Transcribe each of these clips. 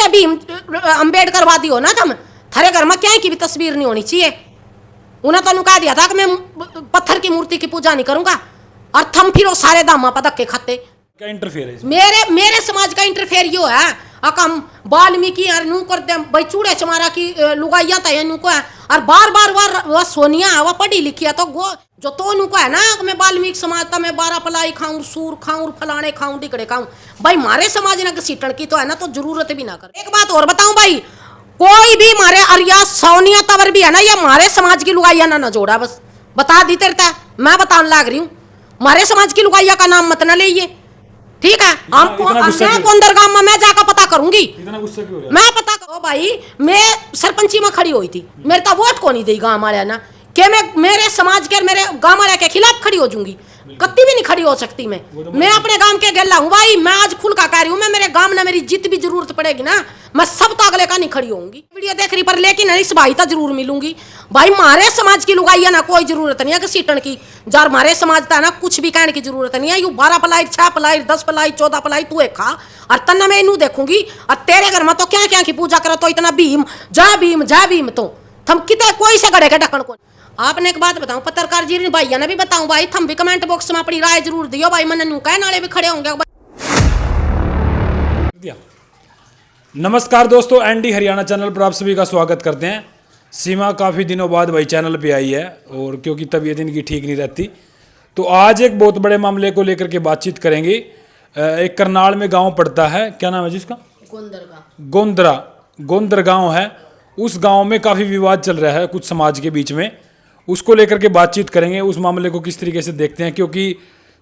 से भीम अम्बेडकरवादी हो ना तुम, थारे घर में क्या की भी तस्वीर नहीं होनी चाहिए। उन्हें तो कह दिया था कि मैं पत्थर की मूर्ति की पूजा नहीं करूंगा, और थम फिर वो सारे दामा पर धक्के खाते। क्या इंटरफेयर है इसमें? मेरे समाज का इंटरफेयर यो है, हम वाल्मीकि यार नू कर दे भाई चूड़े चमारा की लुगाइया था नू को है, और बार बार वह सोनिया है वह पढ़ी लिखी है, तो जो तो नू को है ना मैं वाल्मीकि समाज का मैं 12 पलाई खाऊं, सूर खाऊं, फलाने खाऊं, टिकड़े खाऊं। भाई हमारे समाज ने घसीटन की तो है ना, तो जरूरत भी ना कर। एक बात और बताऊं भाई, कोई भी हमारे अरिया सोनिया तवर भी है ना, या हमारे समाज की लुगाइया ना जोड़ा, बस बता दी तेरता मैं बताने लाग रही हूँ, हमारे समाज की लुगाइया का नाम मत ना ले, ठीक है। हमको अंदर गांव में मैं जाकर पता करूंगी। इतना गुस्सा क्यों हो रहा है? मैं पता करो भाई, मैं सरपंची में खड़ी हुई थी, मेरे तो वोट को नहीं दी गांव वाले ना, कि मैं मेरे समाज के मेरे गांव वाले के खिलाफ खड़ी हो जाऊंगी, कत्ती भी नहीं खड़ी हो सकती मैं अपने गांव के गेला हूँ भाई, मैं आज खुल का कह रही हूँ, मैं मेरे गांव में मेरी जित भी जरूरत पड़ेगी ना, मैं सब तो अगले का नहीं खड़ी होंगी। वीडियो देख रही पर लेकिन इस भाई तो जरूर मिलूंगी भाई, हमारे समाज की लुगाइया ना कोई जरूरत नहीं है सीटन की, जार हमारे समाज था ना कुछ भी कहने की जरूरत नहीं है। यू 12 पलाई 6 पलाई 10 पलाई 14 पलाई तू एक खा, और तन्ना मैं इनू देखूंगी, और तेरे घर में तो क्या क्या की पूजा करो, तो इतना भीम जय भीम तो थम कितने कोई से गड़े के ढक्कन को। आपने एक बात बताऊं पत्रकार जी भाइया ने भी बताऊं भाई, थम भी कमेंट बॉक्स में अपनी राय जरूर दियो भाई, मन नू कह नाले भी खड़े होंगे। नमस्कार दोस्तों, एनडी हरियाणा चैनल पर आप सभी का स्वागत करते हैं। सीमा काफ़ी दिनों बाद भाई चैनल पे आई है, और क्योंकि तबीयत इनकी ठीक नहीं रहती, तो आज एक बहुत बड़े मामले को लेकर के बातचीत करेंगे। एक करनाल में गांव पड़ता है, क्या नाम है जिसका? गोंदरा गांव है। उस गांव में काफ़ी विवाद चल रहा है कुछ समाज के बीच में, उसको लेकर के बातचीत करेंगे। उस मामले को किस तरीके से देखते हैं, क्योंकि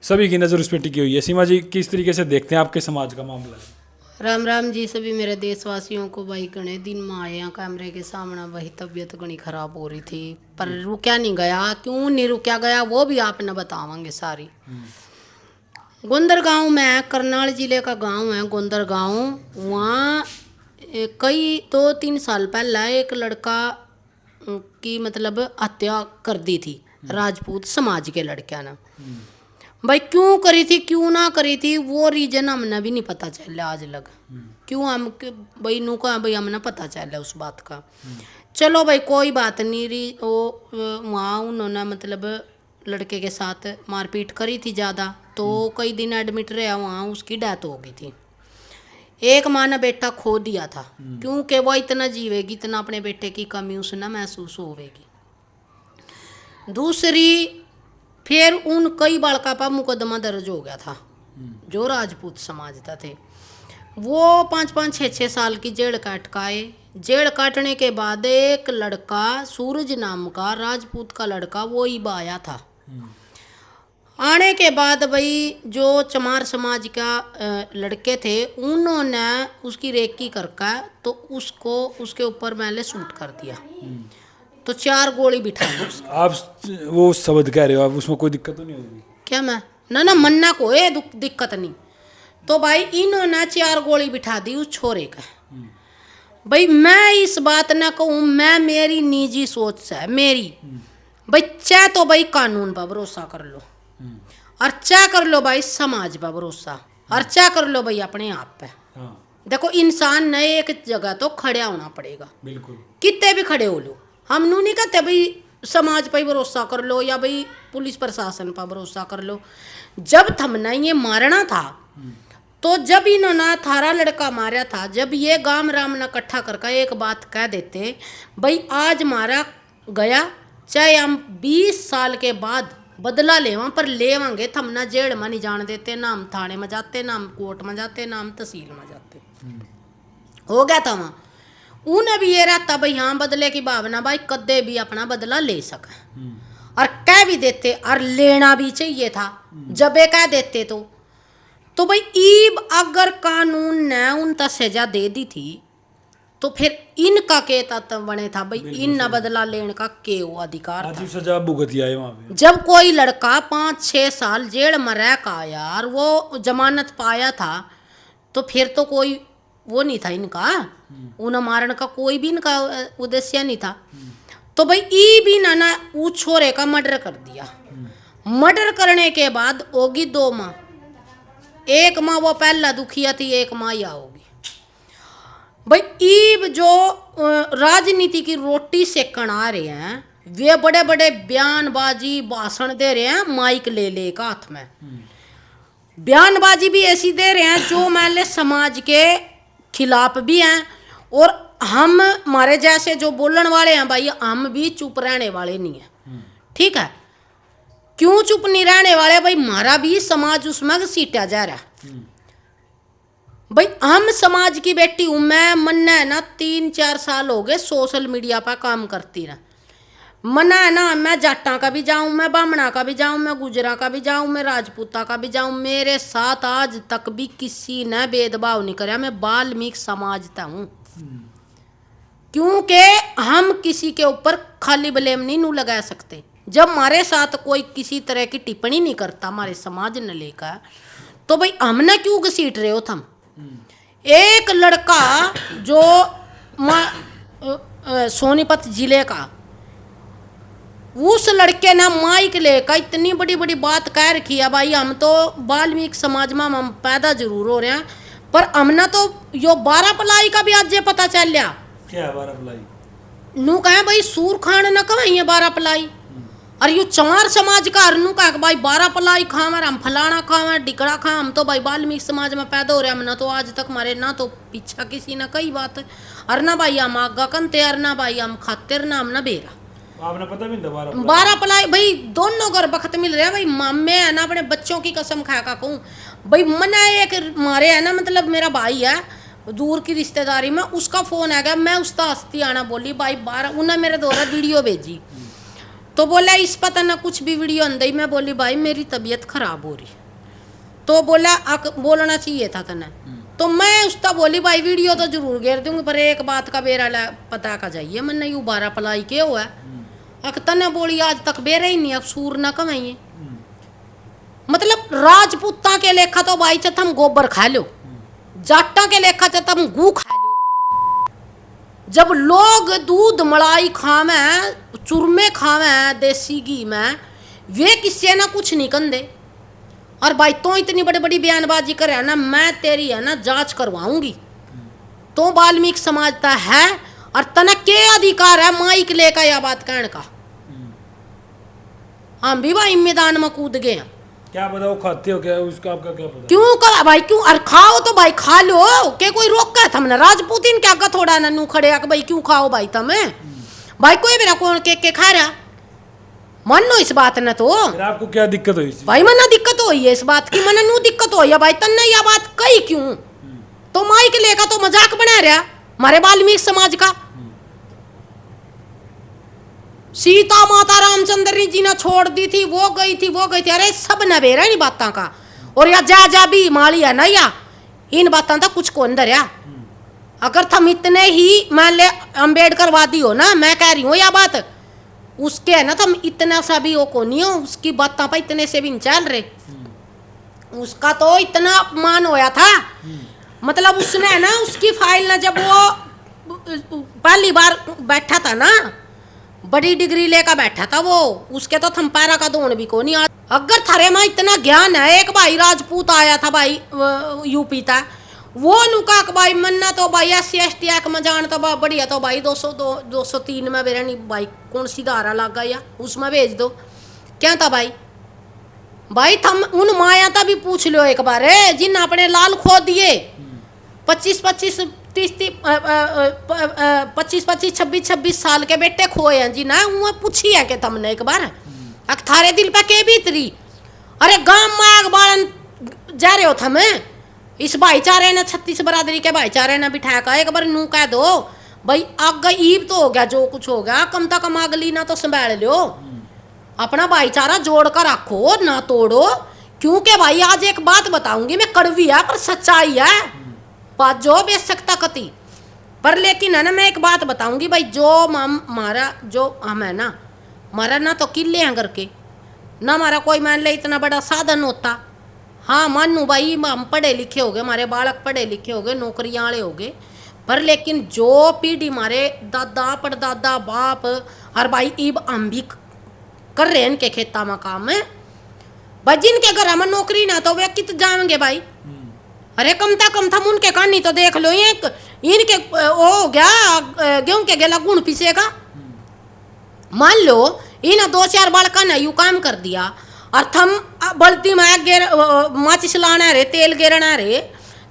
सभी की नज़र उस पर टिकी हुई है। सीमा जी, किस तरीके से देखते हैं आपके समाज का मामला है? राम राम जी सभी मेरे देशवासियों को। भाई घने दिन में आए हैं कैमरे के सामने, वही तबीयत घनी खराब हो रही थी, पर रुकया नहीं गया। क्यों नहीं रुकया गया वो भी आपने बतावांगे सारी। गोंदर गांव में, करनाल जिले का गांव है गोंदर गांव। वहाँ कई 2-3 साल पहले एक लड़का की मतलब हत्या कर दी थी राजपूत समाज के लड़किया ने। भाई क्यों करी थी क्यों ना करी थी वो रीजन हमने भी नहीं पता चला आज लग। क्यों हम भाई नू का भाई हमने पता चला उस बात का। चलो भाई कोई बात नहीं रही। वो वहाँ उन्होंने मतलब लड़के के साथ मारपीट करी थी ज़्यादा, तो कई दिन एडमिट रहा, वहाँ उसकी डेथ हो गई थी। एक माँ ने बेटा खो दिया था, क्योंकि वो इतना जीवेगी, इतना अपने बेटे की कमी उसने महसूस होवेगी। दूसरी फिर उन कई बालका पर मुकदमा दर्ज हो गया था, जो राजपूत समाज का थे। वो 5-5, 6-6 साल की जेल काटकाए। जेल काटने के बाद एक लड़का सूरज नाम का राजपूत का लड़का वो ही आया था। आने के बाद भाई जो चमार समाज का लड़के थे उन्होंने उसकी रेकी करके तो उसको उसके ऊपर मैंने शूट कर दिया, तो 4 गोली बिठा दी। आप वो शब्द कह रहे हो, आप उसमें कोई दिक्कत तो नहीं होगी क्या? मैं ना मन्ना को ये दिक्कत नहीं। तो भाई इन्होंने 4 गोली बिठा दी उस छोरे का। भाई मैं इस बात ना कहूँ, मैं मेरी निजी सोच से मेरी भाई चाहे तो भाई कानून पर भरोसा कर लो, और चाहे कर लो भाई समाज पर भरोसा, और चाहे कर लो भाई अपने आप पे। देखो इंसान ने एक जगह तो खड़ा होना पड़ेगा, बिल्कुल कितने भी खड़े हो लो। हम नू नहीं कहते भाई समाज पर भरोसा कर लो या भाई पुलिस प्रशासन पर भरोसा कर लो। जब थमना ये मारना था, तो जब इन्होंने थारा लड़का मारा था, जब ये गाम राम ने इकट्ठा करके एक बात कह देते भाई आज मारा गया, चाहे हम 20 साल के बाद बदला लेवा पर लेवांगे, थमना जेल में नहीं जान देते, ना हम थाने में जाते, ना हम कोर्ट में जाते, ना हम तहसील में जाते। हो गया था वहाँ। उन्हें भी ये रहता भाई हाँ बदले की भावना, भाई कदे भी अपना बदला ले सके, और कह भी देते, और लेना भी चाहिए था जब ये कह देते। तो भाई ईब अगर कानून ने उनका सजा दे दी थी, तो फिर इनका के तत्व बने था भाई इन न बदला लेने का के वो अधिकार था। सजा भुगती है वहाँ पे। जब कोई लड़का 5-6 साल जेल में रह का यार वो जमानत पाया था, तो फिर तो कोई वो नहीं था इनका, उन्हें मारने का कोई भी इनका उद्देश्य नहीं था। तो भाई ई भी ना उस छोरे का मर्डर कर दिया। मर्डर करने के बाद होगी 2 माँ, एक माँ वो पहला दुखिया थी, एक माँ या होगी। भाई ईब जो राजनीति की रोटी सेकन आ रहे हैं वे बड़े बड़े बयानबाजी भाषण दे रहे हैं माइक ले ले का हाथ में। बयानबाजी भी ऐसी दे रहे हैं जो मान ले समाज के खिलाफ भी हैं, और हम हमारे जैसे जो बोलने वाले हैं भाई हम भी चुप रहने वाले नहीं है। ठीक है, क्यों चुप नहीं रहने वाले भाई, हमारा भी समाज उसमें घसीटा जा रहा है। भाई हम समाज की बेटी हूं मैं, मन है ना 3-4 साल हो गए सोशल मीडिया पर काम करती रहा। मना है ना मैं जाटा का भी जाऊं, मैं बामणा का भी जाऊं, मैं गुजरा का भी जाऊं, मैं राजपूता का भी जाऊं, मेरे साथ आज तक भी किसी ने भेदभाव नहीं कराया। मैं वाल्मीकि समाज का हूं, क्योंकि हम किसी के ऊपर खाली ब्लेम नहीं नू लगा सकते। जब हमारे साथ कोई किसी तरह की टिप्पणी नहीं करता हमारे समाज ने लेकर, तो भाई हमने क्यों घसीट रहे हो तुम। एक लड़का जो सोनीपत जिले का, उस लड़के ने माइक लेकर इतनी बड़ी बड़ी बात कह रखी है भाई, हम तो वाल्मीकि समाज में हम पैदा जरूर हो रहे हैं, पर हमने तो यो 12 पलाई का भी आज ये पता चल लिया। क्या है 12 पलाई? नू कहे भाई सूर खान न कहे 12 पलाई, और यू चमार समाज का हरनू का भाई 12 पलाई खावे, हम फलाना खावे डिकड़ा खा, हम तो भाई वाल्मीकि समाज में पैदा हो रहे हैं, हमने तो आज तक हमारे ना तो पीछा किसी ने कई बात, और ना भाई हम आगा कंते, और ना भाई हम खातिर ना हम ना बेरा। आपने पता भी नहीं 12 पलाई भाई दोनों घर बखत मिल रहे हैं भाई। मामे है ना अपने बच्चों की कसम खा का कहूँ भाई, मना एक मारे है ना, मतलब मेरा भाई है दूर की रिश्तेदारी में, उसका फोन आ गया, मैं उसका हस्ती आना बोली भाई 12, उन्हें मेरे द्वारा वीडियो भेजी, तो बोला इस पता ना कुछ भी वीडियो अंदर। मैं बोली भाई मेरी तबीयत खराब हो रही, तो बोला बोलना चाहिए था तने, तो मैं उसका बोली भाई वीडियो तो जरूर घेर दूंगी, पर एक बात का बेरा पता का जाइए, मैंने यू 12 पलाई के हुआ है, तने बोली आज तक बेरा ही नहीं, अब सूर ना कमाइए। मतलब राजपूता के लेखा तो भाई चाहे तुम गोबर खा लो, जाटा के लेखा चाहे तुम गू खा लो। जब लोग दूध मलाई खावे, चूरमे खावे देसी घी में, वे किसी ना कुछ नहीं कंदे, और भाई तो इतनी बड़ी बड़ी बयानबाजी करे ना, मैं तेरी है ना जांच करवाऊंगी। तो वाल्मीकि समाज का है, और तना के अधिकार है माइक लेकर यह बात कहने का। हम भी भाई मैदान में कूद गए हैं। क्या बताओ खाते हो क्या, उसका आपका क्या पता? क्यों कर भाई, क्यों और खाओ तो भाई खा लो, के कोई रोक है हमने राजपूतीन क्या का थोड़ा नन्नू खड़े आ भाई क्यों खाओ भाई तुम्हें, भाई कोई मेरा कौन के खा रहा, मानो इस बात न तो। आपको क्या दिक्कत हुई भाई मना दिक्कत हुई है इस बात की, मना नू दिक्कत हुई है भाई, तन्ने यह बात कही क्यों, तो माइक लेकर तो मजाक बना रहा हमारे वाल्मीकि समाज का। सीता माता रामचंद्र जी ने छोड़ दी थी, वो गई थी, अरे सब नबेरा इन बातों का, और या जा भी माली है ना, या इन बातों का कुछ को अंदर है। अगर तुम इतने ही मान ले अम्बेडकर वादी हो ना, मैं कह रही हूँ यह बात, उसके है ना तुम इतना सा भी वो को नहीं हो, उसकी बातों पर इतने से भी नहीं चल रहे। उसका तो इतना अपमान होया था, मतलब उसने है ना उसकी फाइल ना, जब वो पहली बार बैठा था ना, बड़ी डिग्री लेकर बैठा था वो, उसके तो थम्पारा का दोन भी को नहीं। अगर थारे में इतना ज्ञान है, एक भाई राजपूत आया था भाई यूपी था, वो नुका भाई मन्ना तो भाई SC/ST एक्ट में जान तो बढ़िया, तो भाई 203 में बेरा नहीं भाई कौन सी धारा लग गया उसमें भेज दो, क्या था भाई। भाई थम उन माया था भी पूछ लो एक बार, जिन अपने लाल खो दिए 25-25 26 साल के बेटे खोए हैं जी ना, वो पूछी है कि तुमने एक बार थारे दिल पे के भीतरी, अरे गांव में आग बालन जा रहे हो थम, इस भाईचारे ने 36 बरादरी के भाईचारे ने बिठाया का एक बार नू कह दो भाई आग ईब तो हो गया, जो कुछ हो गया कम तक कम अगली ना तो संभाल लो, अपना भाईचारा जोड़ कर रखो ना तोड़ो। क्योंकि भाई आज एक बात बताऊंगी मैं, कड़वी है पर सच्चाई है, बात जो बेच सकता कति, पर लेकिन है ना मैं एक बात बताऊंगी भाई, जो हमारा जो हम है ना, हमारा ना तो किले हैं करके ना, हमारा कोई मान ले इतना बड़ा साधन होता, हाँ मानू भाई हम पढ़े लिखे हो गए, हमारे बालक पढ़े लिखे हो गए, नौकरियाँ वाले हो गए, पर लेकिन जो पीढ़ी हमारे दादा परदादा बाप और भाई ईब हम भी कर रहे हैं इनके खेता में काम है भाई, जिनके घर में नौकरी ना तो वे कित जाएंगे भाई, अरे कम था उनके कहानी तो देख लो, इनके वो हो गया गेहूं के गेला गुण पीसेगा। मान लो इन 2-4 बालका ने यू काम कर दिया और थम बल्टी में माचिस लाना रे, तेल गिरना रे,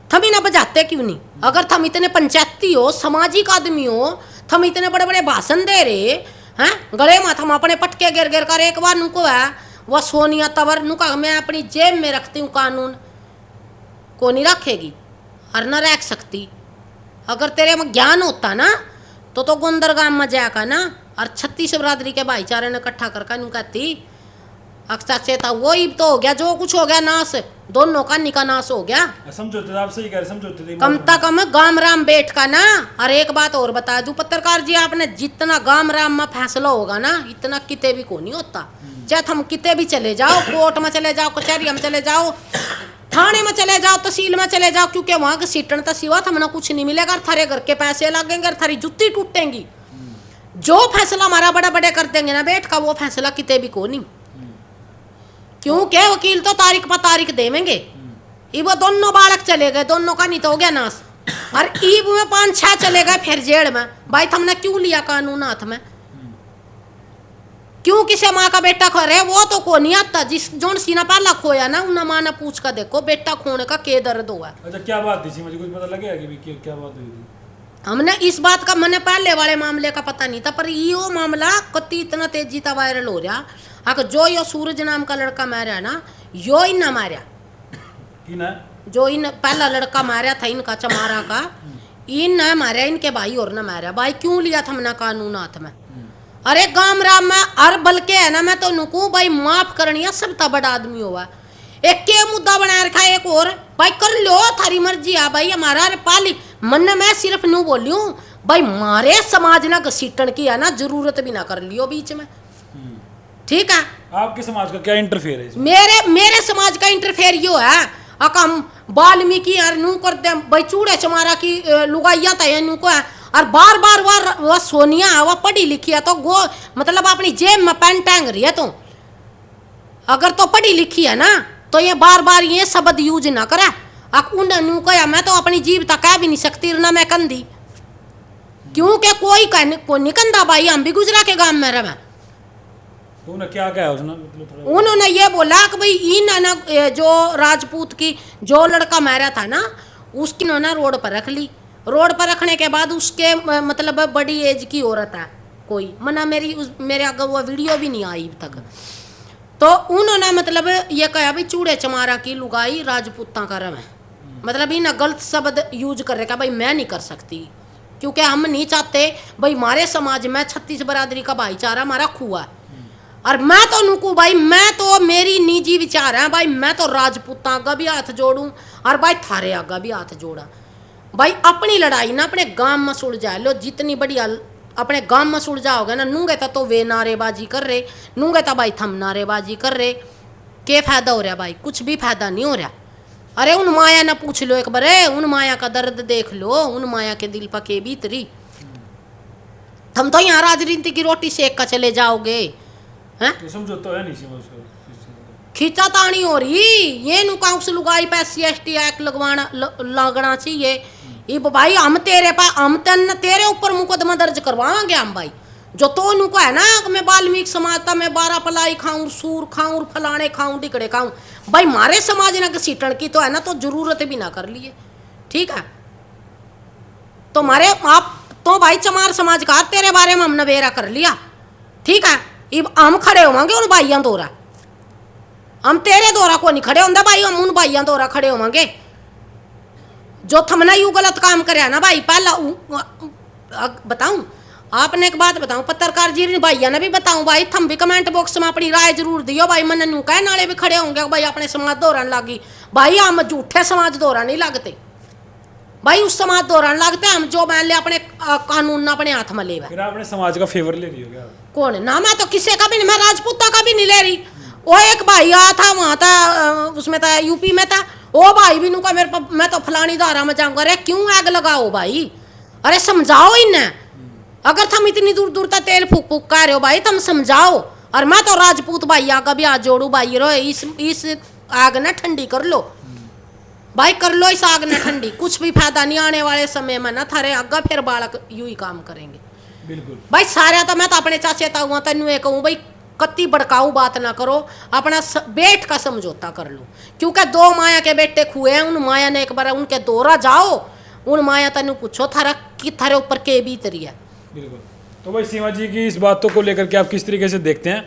थम इन्हें बजाते क्यों नहीं? अगर थम इतने पंचायती हो, सामाजिक आदमी हो, थम इतने बड़े बड़े भाषण दे रहे हैं, गले में थम अपने पटके गिर गिर कर एक बार नुको है वह सोनिया तवर नुका मैं अपनी जेब में रखती हूँ, कानून को नहीं रखेगी और न रख सकती। अगर तेरे में ज्ञान होता ना तो गोंदरगाम में जाकर ना और 36 बरादरी के भाईचारे ने इकट्ठा करके नु कहती अक्सर चेता वही तो हो गया जो कुछ हो गया, नाश दोनों का निका नाश हो गया। समझौते आप सही कह रहे, समझौते कम तक कम गाम राम बैठ का ना। और एक बात और बता दूं पत्रकार जी, आपने जितना गाम राम में फैसला होगा ना इतना किते भी को नहीं होता। चाहे हम किते भी चले जाओ, कोर्ट में चले जाओ, कचहरी में चले जाओ, थाने में चले जाओ, तहसील में चले जाओ, क्योंकि वहां के सीटन तो सिवा हमने कुछ नहीं मिलेगा। थारे घर के पैसे लगेंगे, थारी जुत्ती टूटेंगी। जो फैसला हमारा बड़ा बड़े कर देंगे ना बैठ का, वो फैसला किते भी को नहीं, क्योंकि वकील तो तारीख पर तारीख देवेंगे। वो दोनों बालक चले गए, दोनों का नहीं तो हो गया नाश। और ईब में 5-6 चले गए फिर जेल में। भाई हमने क्यों लिया कानून हाथ में? क्यों किसे माँ का बेटा खो रहे? वो तो को नहीं आता। जिस जोन सीना पहला खोया ना उन्हें माँ ने पूछ कर देखो बेटा खोने का के दर्द हुआ। अच्छा क्या बात थी, मुझे कुछ पता लगेगा कि क्या बात हुई थी? हमने इस बात का, मैंने पहले वाले मामले का पता नहीं था, पर यो मामला कति इतना तेजी था वायरल हो रहा। अगर जो यो सूरज नाम का लड़का मारा ना, यो इन मारा जो इन पहला लड़का मारा था इनका चमारा का, इन ना मारा, इनके भाई और ना मारा। भाई क्यों लिया था हमने कानून हाथ में? अरे गाम राम में और बल्कि है ना, मैं तो नुकू भाई माफ करनी है, सब ता बड़ा आदमी हुआ। एक के मुद्दा बना रखा है, एक और भाई कर लो थारी मर्जी है भाई हमारा। अरे पाली मन मैं सिर्फ नू बोलियो भाई मारे समाज ना घसीटन की है ना, जरूरत भी ना कर लियो बीच में, ठीक है? आपके समाज का क्या इंटरफेयर है? मेरे समाज का इंटरफेयर यो है हम वाल्मीकि यार नू करते भाई चूड़े चमारा की लुगाइया था नू को है। और बार बार वह सोनिया वह पढ़ी लिखी है तो गो मतलब अपनी जेब में पेन टांग रही है। तो अगर तो पढ़ी लिखी है ना तो ये बार बार ये शब्द यूज ना करे। उन नू कहा मैं तो अपनी जीव तक कह भी नहीं सकती ना मैं कंदी, क्योंकि कोई नहीं कंदा भाई। हम भी गुजरा के गांव में रहे। उन्होंने क्या कहा उसने? मतलब उन्होंने ये बोला कि भाई इन ना जो राजपूत की जो लड़का मारा था ना उसकी ना रोड पर रख ली। रोड पर रखने के बाद उसके मतलब बड़ी एज की औरत है कोई, मना मेरे आगे वो वीडियो भी नहीं आई अब तक। तो उन्होंने मतलब ये कहा भाई चूड़े चमारा की लुगाई राजपूता का रव है, मतलब इन गलत शब्द यूज कर रखा। भाई मैं नहीं कर सकती क्योंकि हम नहीं चाहते भाई हमारे समाज में 36 बरादरी का भाईचारा हमारा खुआ है। और मैं तो नुकू भाई, मैं तो मेरी निजी विचार है भाई, मैं तो राजपूता आगा भी हाथ जोड़ूं और भाई थारे आगा भी हाथ जोड़ा। भाई अपनी लड़ाई ना अपने गांव में सुलझा लो, जितनी बड़ी अपने गांव में सुलझाओगे ना। नूंगे तो वे नारेबाजी कर रहे, नूंगे तो भाई थम नारेबाजी कर रहे, क्या फायदा हो रहा भाई? कुछ भी फायदा नहीं हो रहा। अरे उन माया ना पूछ लो एक बार, उन माया का दर्द देख लो, उन माया के दिल पर के बीतरी। थम तो यहाँ राजनीति की रोटी सेक कर चले जाओगे हैं? तो समझौता है नहीं उसको खींचा तानी हो रही ये नु काउंसिल लुगाई पे SC/ST एक्ट लगना चाहिए। ये भाई हम तेरे पा हम तेरे ऊपर मुकदमा दर्ज करवाएंगे हम भाई। जो तो नु को है ना मैं वाल्मीकि समाज का मैं 12 पलाई खाऊं, सूर खाऊं, फलाने खाऊं, टिकड़े खाऊं। भाई मारे समाज ना सीटन की तो है ना तो जरूरत भी ना कर लिए, ठीक है? तो मारे आप तो भाई चमार समाज का तेरे बारे में हमने बेरा कर लिया, ठीक है? इब हम खड़े होवांगे उन भाइयों दौरा, हम तेरे दौरा को नहीं खड़े होंगे भाई, हम उन भाइयों दौरा खड़े होवांगे जो थमना यू गलत काम करे ना भाई। पहला बताऊं आपने एक बात बताऊं, पत्रकार जी ने भाइया ने भी बताऊं भाई, थम भी कमेंट बॉक्स में अपनी राय जरूर दियो भाई। मन नू कहे नाले भी खड़े होंगे भाई अपने समाज दौरान लागी भाई, हम झूठे समाज दौरान नहीं लगते भाई, उस समाज दौरान लगते हम जो मान ले अपने कानून ना अपने हाथ में ले। फिर आपने समाज का फेवर ले रही हो क्या? कौन ना, मैं तो किसी का भी नहीं, मैं राजपूता का भी नहीं ले रही। वो एक भाई आया था वहां था उसमें था यूपी में था, वो भाई भी नुका मेरे मैं तो फलानी धारा में जाऊंगा। अरे क्यों आग लगाओ भाई? अरे समझाओ इन्हें, अगर तुम इतनी दूर दूर तक तेल फूक फूक कर रहे हो भाई तुम समझाओ। और मैं तो राजपूत भाई आगा भी हाथ जोड़ू भाई रो इस आग ना ठंडी कर लो भाई कर लो इस आग ने ठंडी, कुछ भी फायदा नहीं आने वाले समय में ना थारे आगा फिर बालक यूं ही काम करेंगे। बिल्कुल भाई सारे तो मैं तो अपने चाचे ताऊँ तेन ये कहूँ भाई कत्ती भड़काऊ बात ना करो, अपना बेट का समझौता कर लो, क्योंकि दो माया के बेटे खुए हैं, उन माया ने एक बार उनके दौरा जाओ, उन माया तेन पूछो थारा कि थारे ऊपर के बीतरी है। बिल्कुल। तो भाई सीमा जी की इस बातों को लेकर के आप किस तरीके से देखते हैं,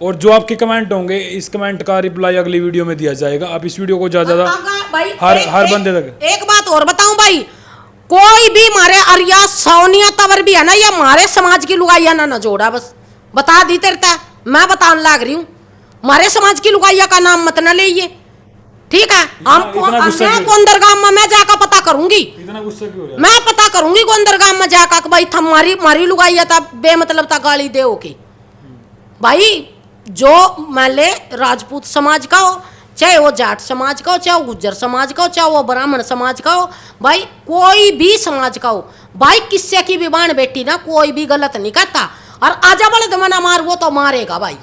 और जो आपके कमेंट होंगे इस कमेंट का रिप्लाई अगली वीडियो में दिया जाएगा। आप इस वीडियो को ज़्यादा भाई हर बंदे तक। एक बात और बताऊं भाई, कोई भी मारे अरिया सोनिया तवर भी है ना, ये मारे समाज की लुगाइया ना जोड़ा, बस बता दी तेरता मैं बताने लाग रही हूँ, मारे समाज की लुगाइया का नाम मत न ले, ठीक है। हम गोंदरगाम में मैं जाकर पता करूंगी, इतना गुस्सा क्यों हो रहा है? मैं पता करूंगी गोंदरगाम में जाकर भाई थम मारी लुगाइया था बेमतलब था गाली दे के। भाई जो मान ले राजपूत समाज का हो, चाहे वो जाट समाज का हो, चाहे वो गुज्जर समाज का हो, चाहे वो ब्राह्मण समाज का हो, भाई कोई भी समाज का हो, भाई किससे की भी बाण बेटी ना कोई भी गलत नहीं करता, और आजा बड़े दमना मार वो तो मारेगा भाई,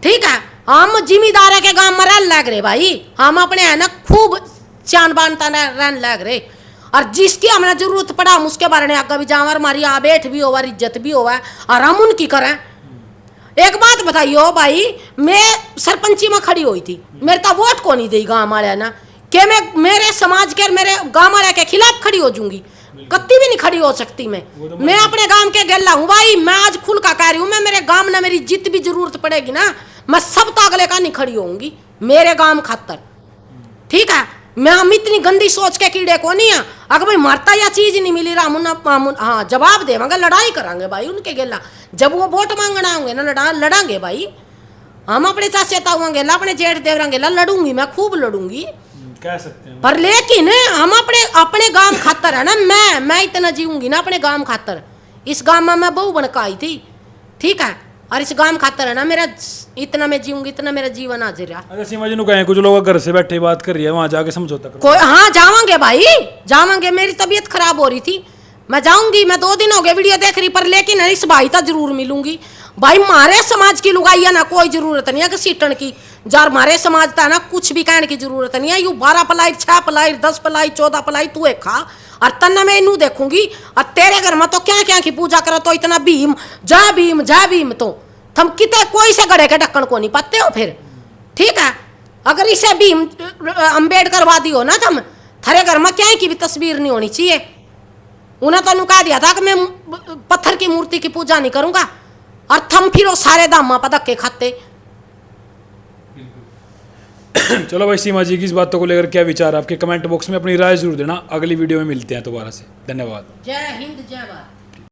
ठीक है। हम जिम्मेदार के गांव में रहने लग रहे भाई, हम अपने है ना खूब चान बानता रहने लग रहे, और जिसकी हमें जरूरत पड़ा हम उसके बारे में आगे भी जावर हमारी आबेठ भी होवा, इज्जत भी होवा, और हम उनकी करें। एक बात बताइयो भाई, मैं सरपंची में खड़ी हुई थी, मेरे तो वोट को नहीं दी गांव वाले ना, कि मैं मेरे समाज के मेरे गांव वाले के खिलाफ खड़ी हो जाऊंगी, कत्ती भी नहीं खड़ी हो सकती। मैं अपने गांव के गेला हूँ भाई, मैं आज खुल का कह रही हूँ, मैं मेरे गांव में मेरी जित भी जरूरत पड़ेगी ना, मैं सब तो अगले का नहीं खड़ी होंगी मेरे गांव खातर, ठीक है। मैं हम इतनी गंदी सोच के कीड़े को नहीं है, अगर भाई मरता या चीज नहीं मिली रामुन हाँ जवाब देवांगे, लड़ाई करांगे भाई उनके गेला, जब वो वोट मांगना होंगे ना लड़ांगे भाई, हम अपने चाचे ताऊं गेला अपने जेठ देवरा गेला लड़ूंगी, मैं खूब लड़ूंगी, कह सकते हैं। पर लेकिन हम अपने गांव खातर है ना, मैं इतना जीऊंगी ना अपने गांव खातर, इस गांव में मैं बहू बनका आई थी, ठीक है, और इस गांव खातर है ना मेरा इतना मैं जीऊंगी, इतना मेरा जीवन हाजिर है। अगर सीमा जी नु कहें कुछ लोग घर से बैठे बात कर रही है, वहां जाके समझौता करो। कोई हाँ जावांगे भाई जावांगे, मेरी तबीयत खराब हो रही थी, मैं जाऊंगी, मैं 2 दिन हो गए वीडियो देख रही, पर लेकिन इस भाई तो जरूर मिलूंगी भाई। मारे समाज की लुगाइया ना कोई जरूरत नहीं है कि सीटन की, जार मारे समाज था ना कुछ भी कहने की जरूरत नहीं है, यू 12 पलाई 6 पलाई 10 पलाई 14 पलाई तू एक खा, और तन्ना मैं इनू देखूंगी, और तेरे घर में तो क्या क्या की पूजा करो तो इतना भीम जय भीम, तो थम कितने कोई से गड़े के ढक्कन को नहीं पाते हो फिर, ठीक है। अगर इसे भीम अम्बेडकर वादी हो ना थम, थारे घर में क्या की भी तस्वीर नहीं होनी चाहिए, उन्हें तो कह दिया था कि मैं पत्थर की मूर्ति की पूजा नहीं करूंगा, और थम फिर वो सारे दामा पर धक्के खाते। चलो भाई सीमा जी की इस बातों को लेकर क्या विचार आपके, कमेंट बॉक्स में अपनी राय जरूर देना। अगली वीडियो में मिलते हैं दोबारा से, धन्यवाद। जय हिंद जय भारत।